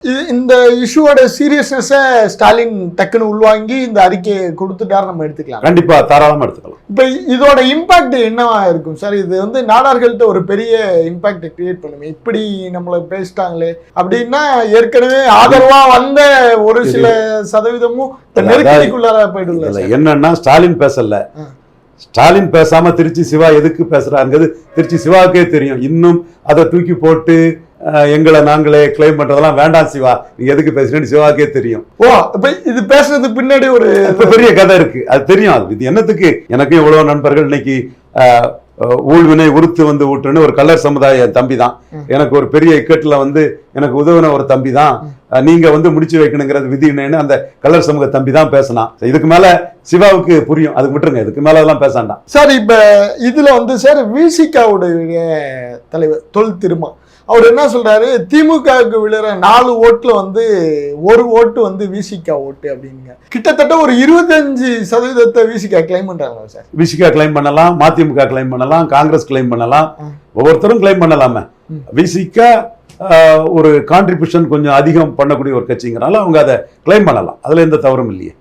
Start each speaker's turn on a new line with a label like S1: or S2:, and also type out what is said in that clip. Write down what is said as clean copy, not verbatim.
S1: இந்த இஷ்யூவோட சீரியஸ்னஸை ஸ்டாலின் டக்குன்னு உள்வாங்கி இந்த அறிக்கையை கொடுத்துட்டாரு நம்ம எடுத்துக்கலாம்.
S2: கண்டிப்பா தாராளமா எடுத்துக்கலாம்.
S1: இப்ப இதோட இம்பாக்ட் என்னவா இருக்கும் சார்? இது வந்து நாடார்கள்ட்ட ஒரு பெரிய இம்பாக்ட் கிரியேட் பண்ணுமே. இப்படி நம்மள பேசிட்டாங்களே அப்படின்னா ஏற்கனவே ஆதரவா வந்த ஒரு சில சதவீதமும் நெருக்கடிக்குள்ளார போயிடுல.
S2: என்னன்னா ஸ்டாலின் பேசல, ஸ்டாலின் பேசாம திருச்சி சிவா எதுக்கு பேசுறாங்கிறது திருச்சி சிவாவுக்கே தெரியும். இன்னும் அதை தூக்கி போட்டு எங்களை நாங்களே கிளைம் பண்றதெல்லாம் வேண்டாம் சிவா, நீ எதுக்கு பேசுறேன்னு சிவாவுக்கே தெரியும்.
S1: இது பேசுறதுக்கு பின்னாடி ஒரு
S2: பெரிய கதை இருக்கு, அது தெரியும். அது இது என்னத்துக்கு எனக்கும் எவ்வளவு நண்பர்கள் இன்னைக்கு ஊழ்வினை உறுத்து வந்து ஊட்டுன்னு ஒரு கல்லர் சமுதாய தம்பி தான் எனக்கு ஒரு பெரிய இக்கட்டுல வந்து எனக்கு உதவின ஒரு தம்பி தான் நீங்க வந்து முடிச்சு வைக்கணுங்கிறது விதின்னு அந்த கல்லர் சமூக தம்பி தான் பேசினான். இதுக்கு மேல சிவாவுக்கு புரியும், அதுக்கு விட்டுருங்க, இதுக்கு மேல அதெல்லாம் பேசாண்டாம்
S1: சார். இப்ப இதுல வந்து சார் விசிகாவுடைய தலைவர் தொல் திருமா அவர் என்ன சொல்றாரு, திமுகவுக்கு விழுற 4 ஓட்டுல வந்து 1 ஓட்டு வந்து விசிகா ஓட்டு அப்படிங்க. கிட்டத்தட்ட ஒரு 25% விசிகா கிளைம் பண்றாங்க சார்.
S2: விசிகா கிளைம் பண்ணலாம், மதிமுக கிளைம் பண்ணலாம், காங்கிரஸ் கிளைம் பண்ணலாம், ஒவ்வொருத்தரும் கிளைம் பண்ணலாமே. விசிகா ஒரு கான்ட்ரிபியூஷன் கொஞ்சம் அதிகம் பண்ணக்கூடிய ஒரு கட்சிங்கிறனால அவங்க அதை கிளைம் பண்ணலாம், அதுல எந்த தவறும் இல்லையே.